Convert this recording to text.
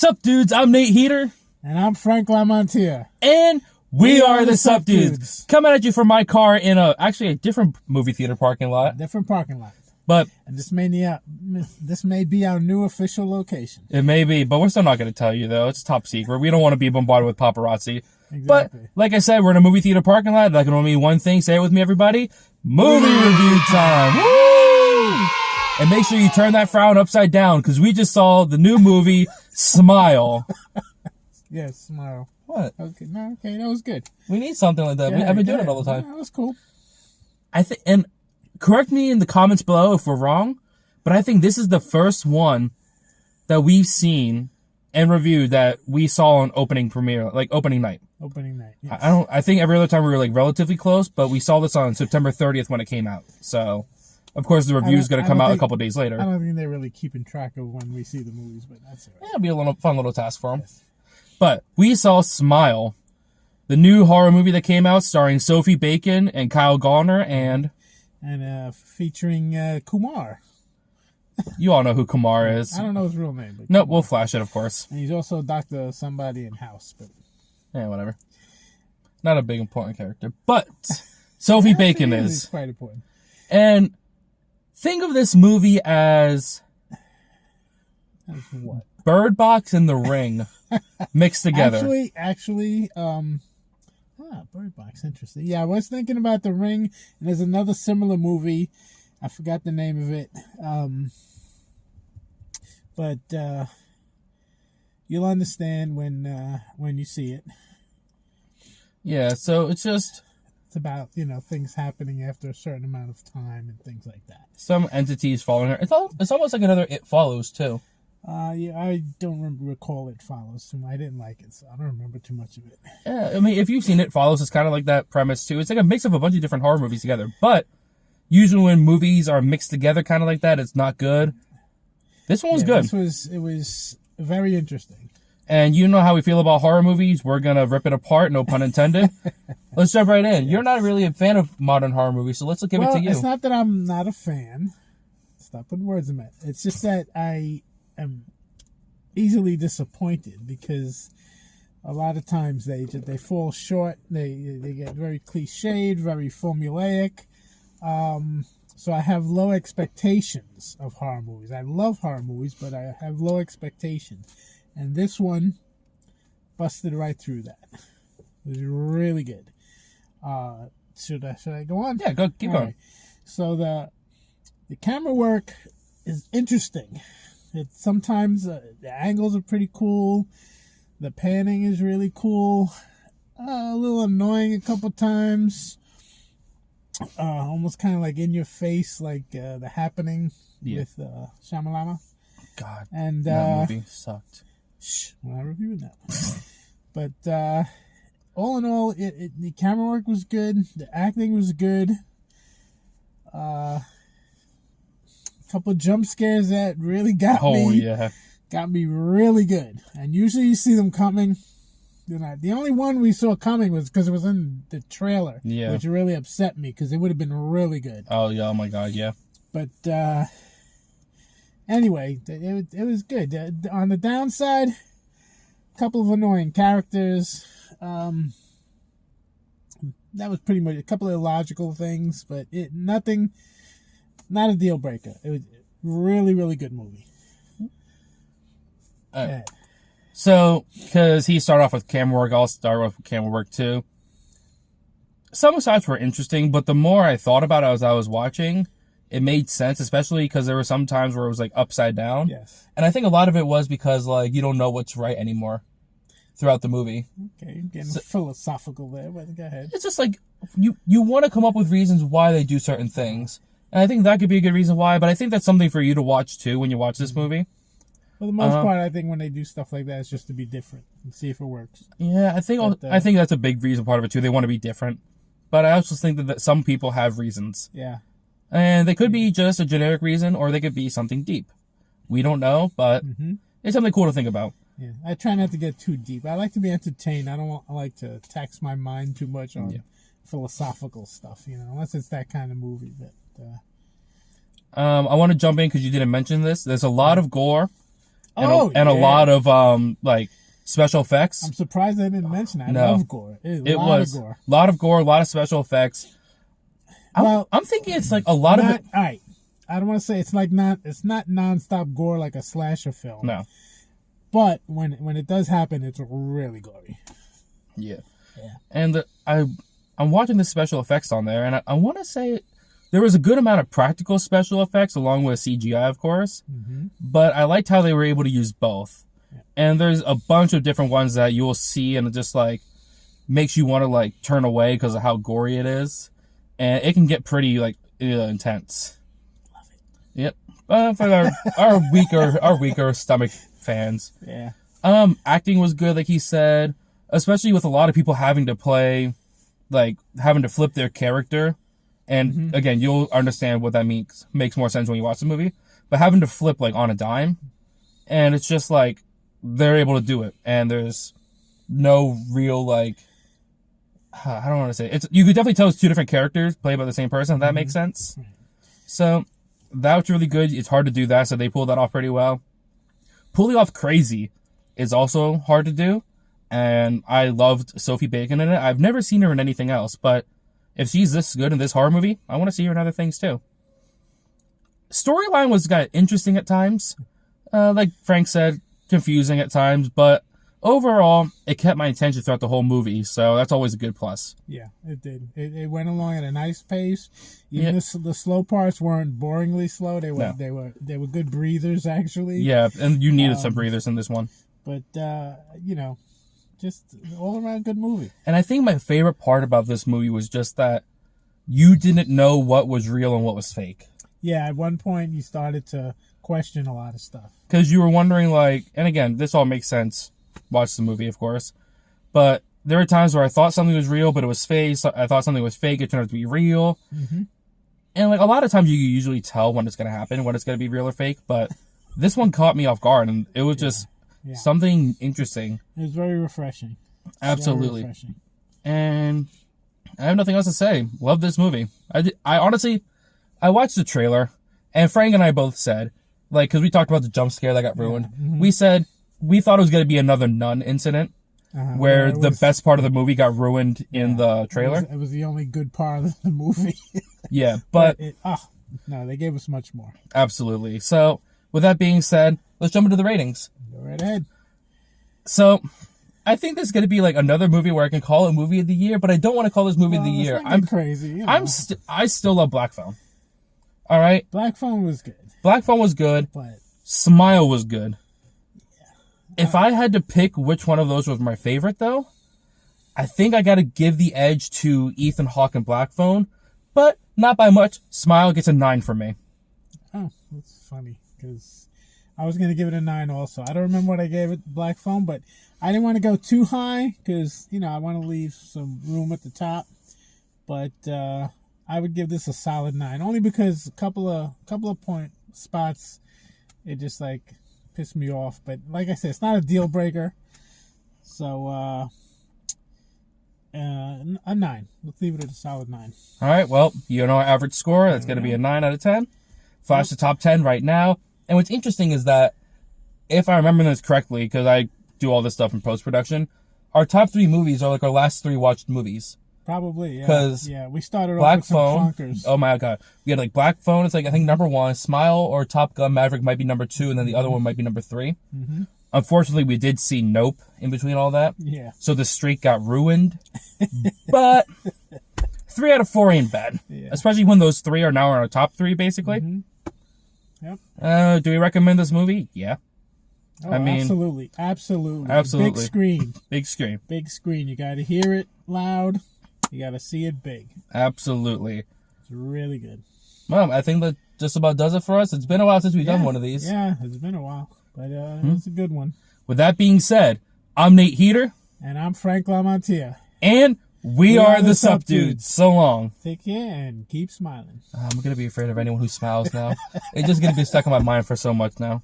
Sup, dudes? I'm Nate Heater. And I'm Frank Lamontia. And we are the Sup Dudes. Coming at you from my car in a different movie theater parking lot. Different parking lot. But and this may be our new official location. It may be, but we're still not going to tell you, though. It's top secret. We don't want to be bombarded with paparazzi. Exactly. But, like I said, we're in a movie theater parking lot. That can only mean one thing. Say it with me, everybody. Movie review time. Woo! And make sure you turn that frown upside down, because we just saw the new movie, Smile. Yes, Smile. What? Okay, that was good. We need something like that. I've been doing it all the time. That was cool. And correct me in the comments below if we're wrong, but I think this is the first one that we've seen and reviewed that we saw on opening premiere, like opening night. Opening night. Yes. I think every other time we were like relatively close, but we saw this on September 30th when it came out. So, of course, the review is going to come out a couple days later. I don't think they're really keeping track of when we see the movies, but that's all right. Yeah, it'll be a fun little task for them. Yes. But we saw Smile, the new horror movie that came out starring Sophie Bacon and Kyle Gallner and featuring Kumar. You all know who Kumar is. I don't know his real name. But no, we'll flash it, of course. And he's also Dr. Somebody in House. But yeah, whatever. Not a big important character. But Sophie Bacon is. He's quite important. And think of this movie as what? Bird Box and The Ring mixed together. Actually, Bird Box, interesting. Yeah, I was thinking about The Ring, and there's another similar movie. I forgot the name of it. But you'll understand when you see it. Yeah, so it's about, things happening after a certain amount of time and things like that. Some entities following her. It's almost like another It Follows, too. Yeah, I don't recall It Follows. I didn't like it, so I don't remember too much of it. Yeah, I mean, if you've seen It Follows, it's kind of like that premise, too. It's like a mix of a bunch of different horror movies together. But usually when movies are mixed together kind of like that, it's not good. This one was good. It was very interesting. And you know how we feel about horror movies. We're going to rip it apart, no pun intended. Let's jump right in. You're not really a fan of modern horror movies, so let's give it to you. It's not that I'm not a fan. Stop putting words in my mouth. It's just that I am easily disappointed because a lot of times they fall short. They get very cliched, very formulaic. So I have low expectations of horror movies. I love horror movies, but I have low expectations. And this one busted right through that. It was really good. Should I go on? Yeah, keep going. Right. So the camera work is interesting. Sometimes the angles are pretty cool. The panning is really cool. A little annoying a couple times. Almost kind of like in your face, like The Happening with Shyamalama. God, and that movie sucked. We're not reviewing that one. But all in all, the camera work was good. The acting was good. A couple of jump scares that really got me. Oh, yeah. Got me really good. And usually you see them coming. The only one we saw coming was because it was in the trailer. Yeah. Which really upset me because it would have been really good. Oh, yeah. Oh, my God. Yeah. But anyway, it was good. On the downside, a couple of annoying characters. That was pretty much a couple of illogical things, but not a deal breaker. It was a really, really good movie. So, because he started off with camera work, I'll start off with camera work too. Some shots were interesting, but the more I thought about it as I was watching, it made sense, especially because there were some times where it was like upside down. Yes. And I think a lot of it was because like you don't know what's right anymore throughout the movie. Okay, getting philosophical there, but go ahead. It's just like you want to come up with reasons why they do certain things. And I think that could be a good reason why, but I think that's something for you to watch too when you watch this movie. For the most part, I think when they do stuff like that, it's just to be different and see if it works. Yeah, I think that's a big reason part of it too. They want to be different. But I also think that some people have reasons. Yeah. And they could be just a generic reason, or they could be something deep. We don't know, but it's something cool to think about. Yeah, I try not to get too deep. I like to be entertained. I like to tax my mind too much on philosophical stuff, unless it's that kind of movie. But I want to jump in because you didn't mention this. There's a lot of gore. and a lot of like special effects. I'm surprised they didn't mention that. I No. love gore. It was a lot of gore, a lot of special effects. I'm thinking it's like a lot of it. All right. I don't want to say it's not nonstop gore like a slasher film. No. But when it does happen, it's really gory. Yeah. Yeah. And I'm watching the special effects on there, and I want to say there was a good amount of practical special effects along with CGI, of course. Mm-hmm. But I liked how they were able to use both. Yeah. And there's a bunch of different ones that you will see, and it just like makes you want to like turn away because of how gory it is, and it can get pretty like intense. Love it. Yep. For our weaker stomach fans. Yeah. Acting was good, like he said, especially with a lot of people having to play, like having to flip their character. And again, you'll understand what that means. Makes more sense when you watch the movie. But having to flip like on a dime, and it's just like they're able to do it, and there's no real like I don't want to say it's. You could definitely tell it's two different characters played by the same person. If that makes sense. So that was really good. It's hard to do that, so they pulled that off pretty well. Pulling off Crazy is also hard to do, and I loved Sophie Bacon in it. I've never seen her in anything else, but if she's this good in this horror movie, I want to see her in other things too. Storyline was kind of interesting at times. Like Frank said, confusing at times, but overall, it kept my attention throughout the whole movie, so that's always a good plus. Yeah, it did. It went along at a nice pace. Even the slow parts weren't boringly slow. They were good breathers, actually. Yeah, and you needed some breathers in this one. But just all around good movie. And I think my favorite part about this movie was just that you didn't know what was real and what was fake. Yeah, at one point you started to question a lot of stuff. Because you were wondering, like, and again, this all makes sense. Watch the movie, of course. But there were times where I thought something was real, but it was fake. So I thought something was fake, it turned out to be real. Mm-hmm. And, like, a lot of times you can usually tell when it's going to happen, when it's going to be real or fake. But this one caught me off guard, and it was just something interesting. It was very refreshing. Absolutely. Very refreshing. And I have nothing else to say. Love this movie. I honestly, I watched the trailer, and Frank and I both said, like, because we talked about the jump scare that got ruined. Mm-hmm. We said we thought it was going to be another nun incident, where the best part of the movie got ruined in the trailer. It was the only good part of the movie. Yeah, but no, they gave us much more. Absolutely. So, with that being said, let's jump into the ratings. Go right ahead. So, I think this is going to be like another movie where I can call it movie of the year, but I don't want to call this movie of the year. I'm crazy. You know. I still love Black Phone. All right. Black Phone was good. Black Phone was good. But Smile was good. Yeah. If I had to pick which one of those was my favorite, though, I think I got to give the edge to Ethan Hawke and Black Phone, but not by much. Smile gets a 9 from me. Oh, that's funny because I was going to give it a 9 also. I don't remember what I gave it, Black Phone, but I didn't want to go too high because, I want to leave some room at the top. But I would give this a solid 9, only because a couple of point spots, it just like pissed me off. But like I said, it's not a deal breaker. So a 9. Let's leave it at a solid 9. All right. Well, our average score. That's going to be a 9 out of 10. Flash the top 10 right now. And what's interesting is that, if I remember this correctly, because I do all this stuff in post-production, our top 3 movies are like our last 3 watched movies. Probably, yeah. Because we started Black off with Phone, some clunkers. Oh my god. We had like Black Phone, it's like I think number 1. Smile or Top Gun Maverick might be number 2, and then the other one might be number 3. Mm-hmm. Unfortunately, we did see Nope in between all that. Yeah. So the streak got ruined. But 3 out of 4 ain't bad. Yeah. Especially when those 3 are now in our top 3, basically. Mm-hmm. Yep. Do we recommend this movie? Yeah. Oh, absolutely. Big screen. Big screen. You got to hear it loud. You got to see it big. Absolutely. It's really good. Well, I think that just about does it for us. It's been a while since we've done one of these. Yeah, it's been a while. But it's a good one. With that being said, I'm Nate Heater. And I'm Frank Lamontia. And we are the Sup Dudes. So long. Take care and keep smiling. I'm going to be afraid of anyone who smiles now. It's just going to be stuck in my mind for so much now.